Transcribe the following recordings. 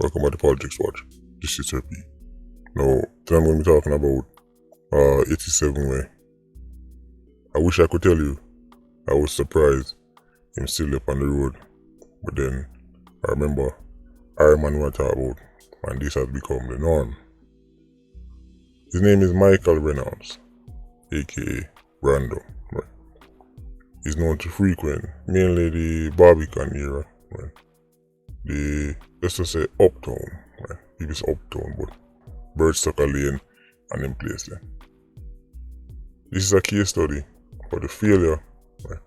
Welcome to the Politricks Watch. This is Sir P. Now, today I'm going to be talking about 87 way. I wish I could tell you I was surprised him still up on the road, but then I remember Iron Man what I talk about, and this has become the norm. His name is Michael Reynolds, aka Brando. Right? He's known to frequent mainly the Barbican era, right? Let's just say uptown, right? If it's uptown, but Birdsucker Lane and them place there. This is a case study for the failure, right,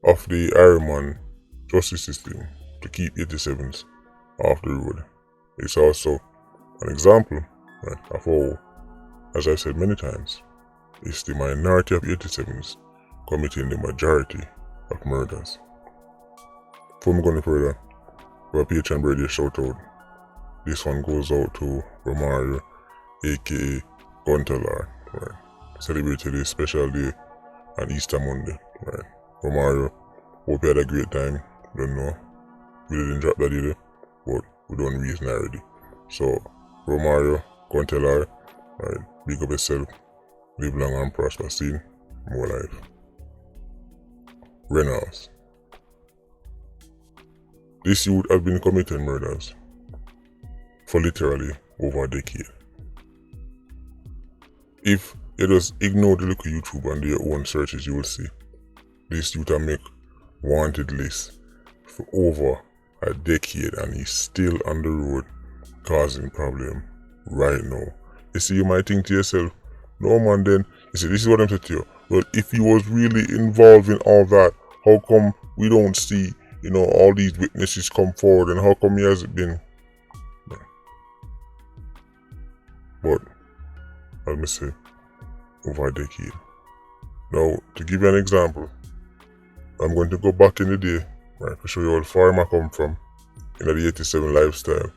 of the Iron Man justice system to keep 87s off the road. It's also an example, right, of how, as I said many times, it's the minority of 87s committing the majority of murders. Before we go any further, we have a Patreon birthday shout out. This one goes out to Romario, aka Guntelar, right? Celebrated his special day on Easter Monday, right? Romario, hope you had a great time. Don't know, we didn't drop that either, but we done reason already. So, Romario, Guntelar, right? Big up yourself, live long and prosper, see more life. Reynolds. This youth has been committing murders for literally over a decade. If you just ignore the local YouTube and do your own searches, you will see this youth has make wanted lists for over a decade and he's still on the road causing problem right now. You see, you might think to yourself, no man, then, you see, this is what I'm saying to you. Well, if he was really involved in all that, how come we don't see, all these witnesses come forward, and how come he hasn't been? But, as I say, over a decade. Now, to give you an example, I'm going to go back in the day, right, to show you how far I come from in the 87 lifestyle,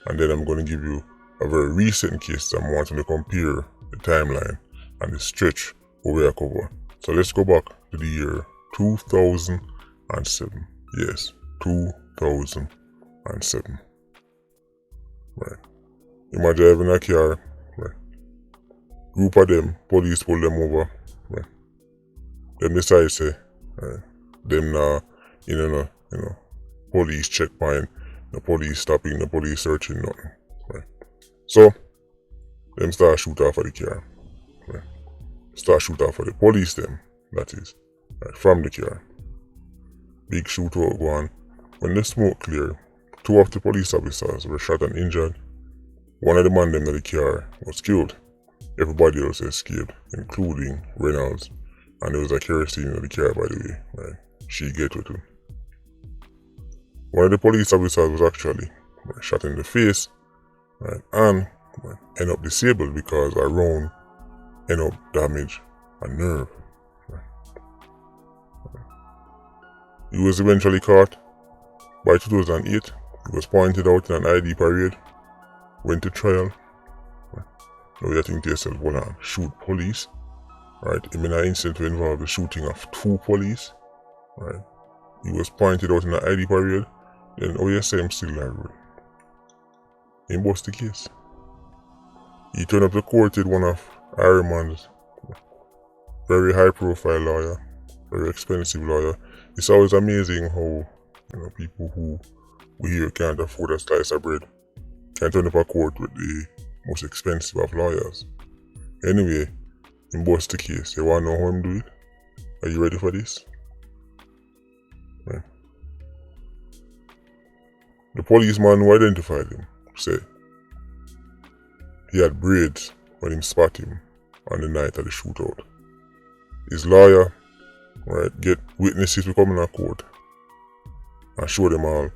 and then I'm going to give you a very recent case that I'm wanting to compare the timeline and the stretch over I cover. So let's go back to the year 2007. Yes, 2007. Right. Imagine having a car, right? Group of them, police pull them over, right? Them decide say, right? Them police checkpoint, the police stopping, the police searching, nothing, right? So, them start shoot off of the car, right? Start shoot off of the police them, that is, right, from the car. Big shootout go on. When the smoke cleared, 2 of the police officers were shot and injured. One of the men in the car was killed. Everybody else escaped, including Reynolds. And there was a kerosene in the car, by the way, right? She get with him. One of the police officers was actually shot in the face, right, and end up disabled because a round end up damage a nerve. He was eventually caught. By 2008, he was pointed out in an ID parade, went to trial. Now you think to yourself, hold on, shoot police? Right? In an incident to involve the shooting of 2 police. Right? He was pointed out in an ID parade, then you say him still alive. He bust the case. He turned up to court with one of Iron Man's very high profile lawyer, very expensive lawyer. It's always amazing how people who we hear can't afford a slice of bread can turn up a court with the most expensive of lawyers. Anyway, he bust the case. You wanna know how him do it? Are you ready for this? Right. The policeman who identified him said he had braids when him spot him on the night of the shootout. His lawyer, right, get witnesses to come in a court and show them all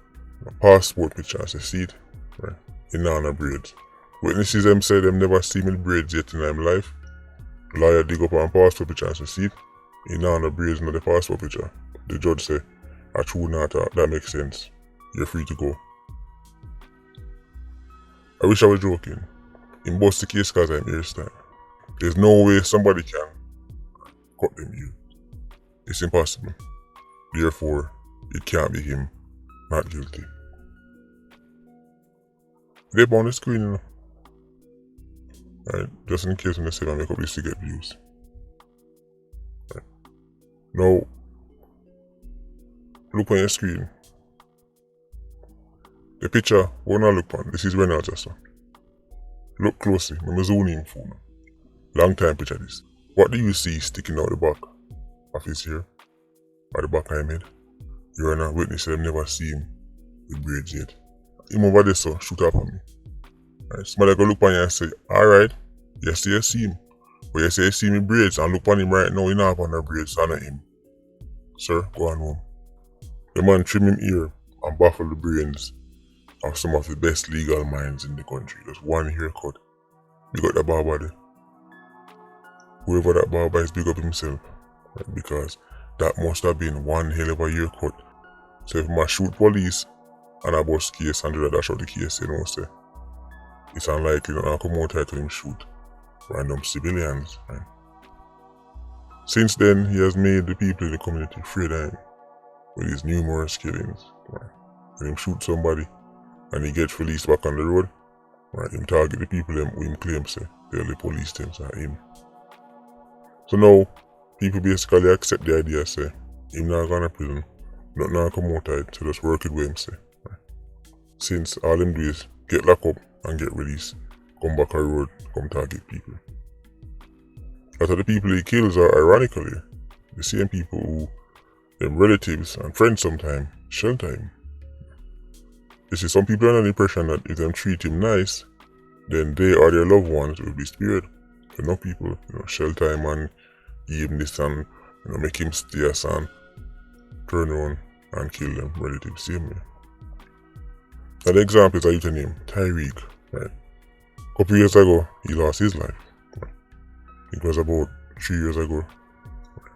a passport picture and say, see it, right, in on braids. Witnesses them say them never see me braids yet in their life. Lawyer dig up on passport picture and say, see it, in on braids in the passport picture. The judge say, a true not that makes sense. You're free to go. I wish I was joking. In bust the case cause I'm hairstyle. There's no way somebody can cut them you. It's impossible. Therefore, it can't be him not guilty. They on the screen, you know. Right? Just in case when they say I make up this to get views. Right. Now, look on your screen. The picture, what I look on, this is Reynolds just. Look closely, I'm zooming in phone. Long time picture this. What do you see sticking out the back of his hair? Or the back of his head? You're not witness, I've never seen him with braids yet. Him over there, so shoot up on me. Right. Somebody go look on you and say, alright, yes, you see him. But you say you see me braids and look on him right now, you not have on the braids, so not him. Sir, go on home. The man trim him ear and baffle the brains of some of the best legal minds in the country. Just one haircut. You got the barber there. Whoever that barber is, big up himself. Right? Because that must have been one hell of a haircut. So if I shoot police and I bust case and do that dash out the case, you know, say, it's unlikely that I'll come out here to him shoot random civilians. Right? Since then, he has made the people in the community afraid of him with his numerous killings. Right? When him shoot somebody and he gets released back on the road, right, him target the people who him claim say they're the police team, so him. So now, people basically accept the idea, say, him not going to prison, not now come out here, so just work it with him, say. Right? Since all him do is get locked up and get released, come back on the road, come target people. A lot of the people he kills are ironically the same people who them relatives and friends sometimes shelter him. You see, some people are under the impression that if them treat him nice, then they or their loved ones will be spared. Enough people, shelter him and give him this and make him stay and turn around and kill them relatives same way. Now the example is a youth named Tyreek. Right? A couple years ago, he lost his life. Right? It was about 3 years ago. Right?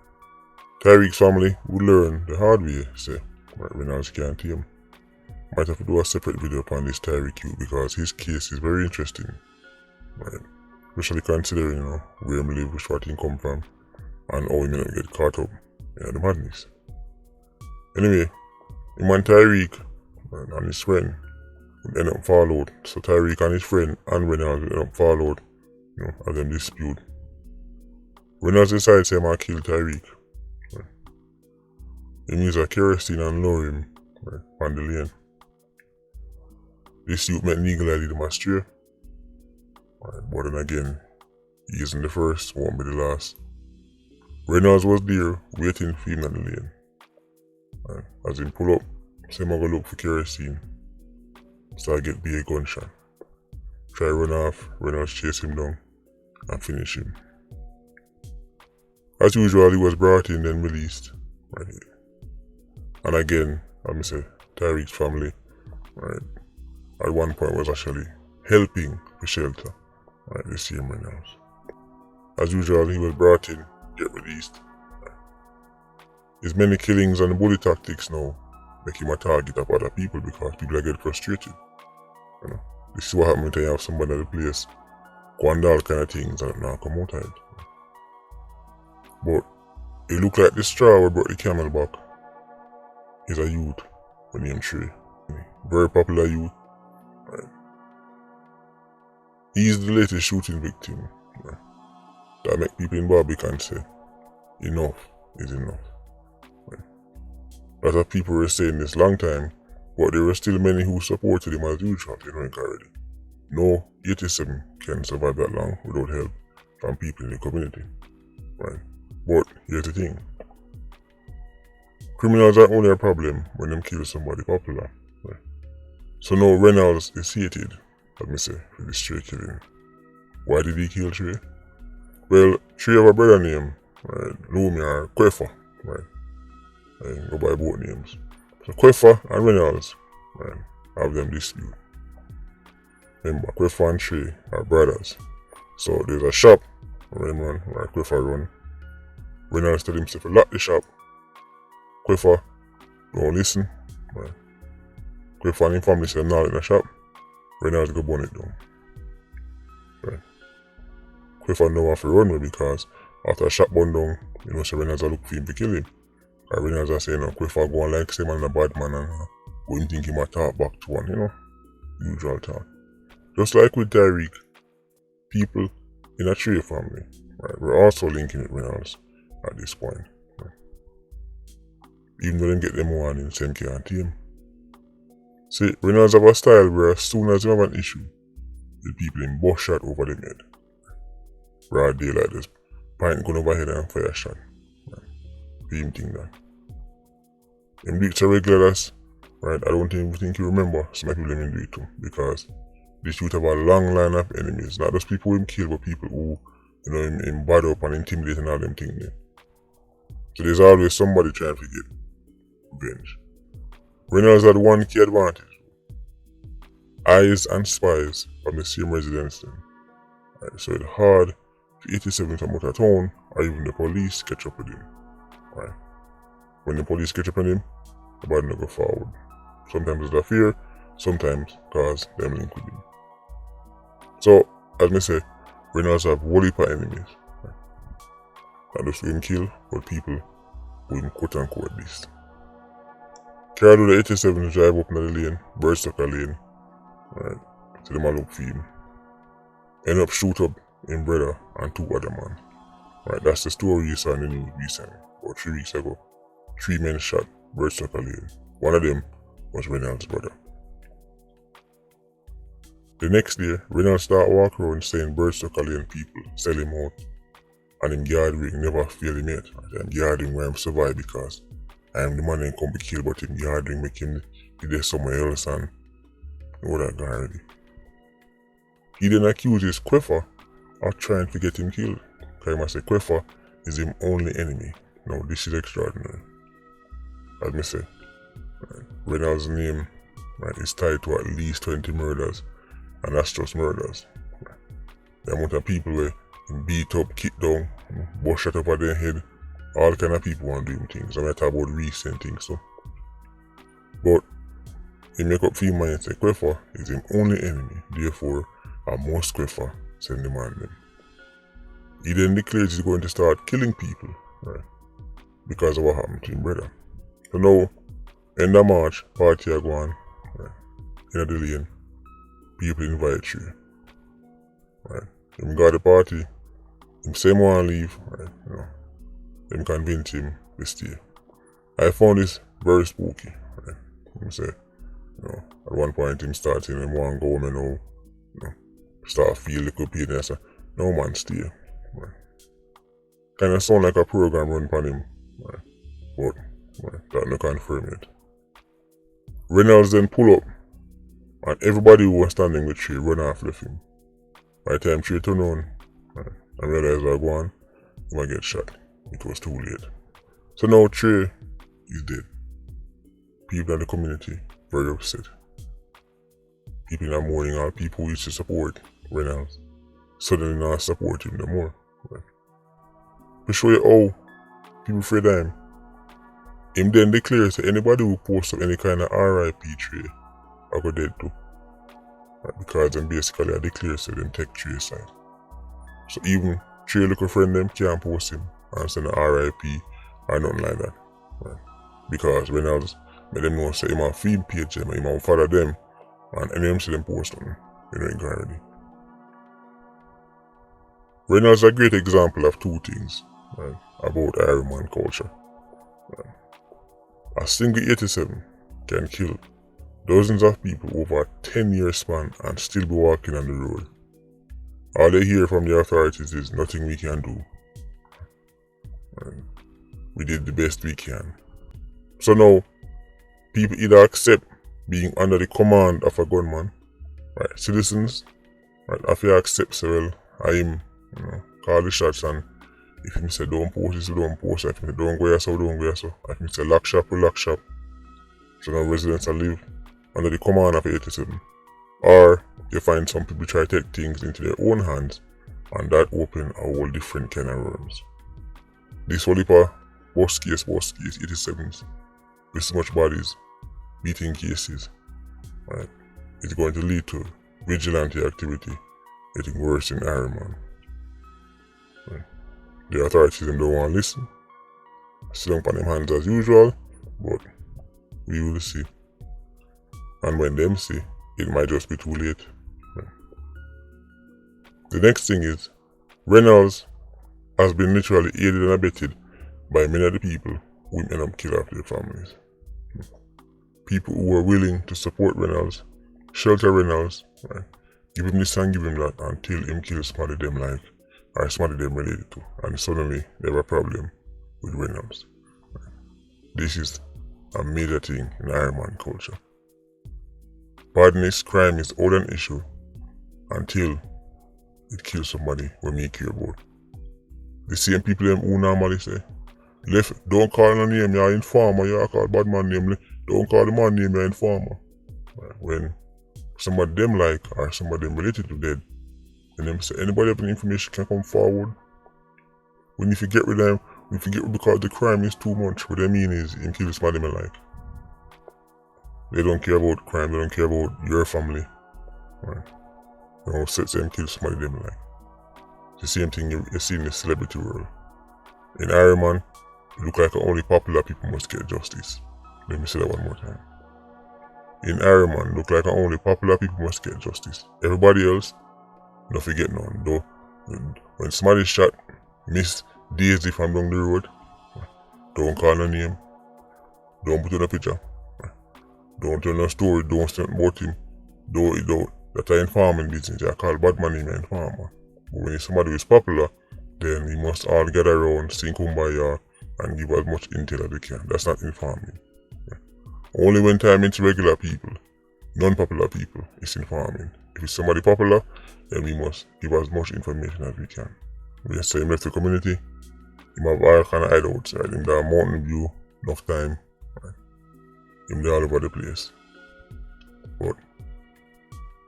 Tyreek's family would learn the hard way, say, right, Reynolds can't tame him. Might have to do a separate video upon this Tyreek youth because his case is very interesting. Right? Especially considering, where he live, which part he come from, and how he may not get caught up in the madness. Anyway, him and Tyreek and his friend end up fall out. So Tyreek and his friend and Reynolds end up fall out, as them dispute. Reynolds decides to say, kill Tyreek. Right? He use a kerosene and lower him on the lane. This youth met legally lead him astray. Right, but then again, he isn't the first, won't be the last. Reynolds was there, waiting for him on the lane. Right, as he pull up, say him go look for kerosene. Start get be a gunshot. Try run off, Reynolds chase him down and finish him. As usual, he was brought in then released. Right. And again, let me say, Tyreek's family, right, at one point was actually helping for shelter. Right, the same Reynolds. As usual, he was brought in, get released. Right. His many killings and the bully tactics now make him a target of other people because people are getting frustrated. This is what happens when you have somebody at the place go and do all kind of things and now come out of it. But it looked like the straw that brought the camel back is a youth named Trey. Very popular youth. Right. He's the latest shooting victim. Right. That make people in Barbican say, enough is enough. Right. A lot of people were saying this long time, but there were still many who supported him as usual, already. No 87 can survive that long without help from people in the community. Right. But here's the thing. Criminals are only a problem when them kill somebody popular. Right. So now Reynolds is hated, let me say, for this Trey killing. Why did he kill Trey? Well, Trey have a brother named Lumi or Kwefa, right? Go by both names. So Kwefa and Reynolds have them dispute. Remember, Kwefa and Trey are brothers. So there's a shop where Kwefa run. Reynolds tell himself to lock the shop. Kwefa don't listen. Right? Kwefa and his family say not in the shop. Reynolds go burn it down. Right? Kwefa know have to run away because after a shop burn down, so Reynolds are looking for him to kill him. And Reynolds are saying, Kwefa go on like same man a bad man and wouldn't think him a talk back to one, usual talk. Just like with Tyreek, people in a Trey family, right, we're also linking with Reynolds at this point. Right. Even though them get them warning, same can't team. See, Reynolds have a style where as soon as you have an issue, the people in bush shot over them head. Broad daylight, just pint gun overhead and fire shot. Right. Same thing that. Them do it so regular as, right, I don't think you remember some people them do it too, because this youth have a long line of enemies, not just people who kill, but people who, him bad up and intimidate and all them things. So there's always somebody trying to get revenge. Reynolds had one key advantage. Eyes and spies from the same residence then. Right, so it's hard for 87 to come out of town or even the police catch up with him. Right. When the police catch up on him, the bad no go forward. Sometimes it's a fear, sometimes cause them link with him. So, as I say, Reynolds have whole heap of enemies. Right. Not just who him kill, but people who him quote unquote beast. Carry out the 87 to drive up in the lane, bird stuck a lane. Right. So them a look for him. End up shoot up him brother and 2 other man. Right, that's the story you saw in the news recently, about 3 weeks ago. 3 men shot, bird stuck a lane. One of them was Reynolds' brother. The next day, Reynolds start walk around saying bird stuck a lane people sell him out. And him guard ring never fail him yet. And guard ring where him survive because I am the man that come be killed, but him guard ring make him be there somewhere else and know that guy already. He then accuses Queffer of trying to get him killed. Because he must say Queffer is his only enemy. Now this is extraordinary. As me say, right, Reynolds' name, right, is tied to at least 20 murders, and that's just murders. Right. The amount of people where beat up, kick down, bust shot over their head, all kind of people want to do him things. I'm going to talk about recent things so. But he make up for him and say Queffer is his only enemy, therefore I must Queffer send him on them. He then declares he's going to start killing people, right, because of what happened to his brother. So now, end of March, party are going, right, in the lane, people invite you, right, him got the party, him say him want to leave, right, them convince him to stay. I found this very spooky, right, him say, at one point him start saying him want to go home and start feel little pain and I say, no man stay, right. Kinda sound like a program run upon him, right, but that no confirm yet. Reynolds then pull up and everybody who was standing with Trey run off left him. By the time Trey turned on, right, and realized I go on, he might get shot. It was too late. So now Trey is dead. People in the community very upset. People are mourning all people who used to support Reynolds suddenly not support him no more. Right. To show you how people afraid of him then declares that anybody who posts up any kind of RIP Trey I go dead too. Right, because them basically declare so them take Trey side. So even Trey look a friend them can't post him and send an RIP or nothing like that. Right. Because Reynolds made them know say him on feed page them, him on follow them and any of them see them post on in guarantee. Reynolds is a great example of 2 things, right, about Iron Man culture. Right. A single 87 can kill dozens of people over a 10-year span and still be walking on the road. All they hear from the authorities is nothing we can do. And we did the best we can. So now, people either accept being under the command of a gunman, right? Citizens, right? If you accept, say, well, I am, call the shots, and if him say don't post this, don't post it. If him say don't go here, so don't go here, so. If him say lock shop, we lock shop. So now residents will live under the command of 87. Or you find some people try to take things into their own hands, and that open a whole different kind of worms. This whole heap of worst case 87s with so much bodies, beating cases, right? It's going to lead to vigilante activity getting worse in Iron Man. Right? The authorities don't want to listen. Still on them hands as usual, but we will see. And when them see, it might just be too late. Right? The next thing is, Reynolds has been literally aided and abetted by many of the people who end up kill off their families. People who were willing to support Reynolds, shelter Reynolds, right? Give him this and give him that until him kill somebody them like, or somebody them related to, and suddenly they have a problem with Reynolds. Right? This is a major thing in Ironman culture. Badness, crime is all an issue until it kills somebody when you care about. The same people them who normally say, don't call no name, you're informer, you call bad man name, don't call the man name, you're informer. Right? When somebody them like or somebody them related to dead, and them say anybody have any information can come forward. When you forget with them, we forget because the crime is too much. What they mean is him kill somebody them like. They don't care about crime, they don't care about your family. Right? They don't set them kill somebody them like. It's the same thing you see in the celebrity world. In Ironman, it look like only popular people must get justice. Let me say that one more time. In Ironman, look like only popular people must get justice. Everybody else, don't forget none. Though, when somebody shot Miss Daisy from down the road, don't call her name, don't put on a picture, don't tell no story, don't say about him, don't. That's an informing business. I call bad man an informer. But when somebody who is popular, then he must all gather around, sing kumbaya, and give as much intel as they can. That's not informing. Only when time into regular people, non-popular people, is informing. If it's somebody popular, then we must give as much information as we can. We just say him left the community, him have all kind of hideouts, right? Him there Mountain View, enough time, right? Him there all over the place. But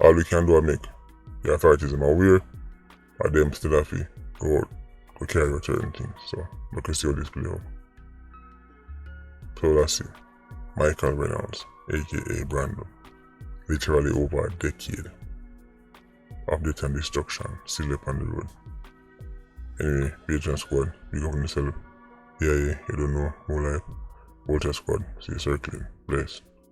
all we can do is make the authorities aware, and them still have to go carry out certain things. So look and see how this play out. So that's it. Michael Reynolds, aka Brando, literally over a decade of death and destruction still up on the road. Anyway, Patreon squad, big up on yourself. Yeah, you don't know, more life. Vulture squad, see you circling. Bless.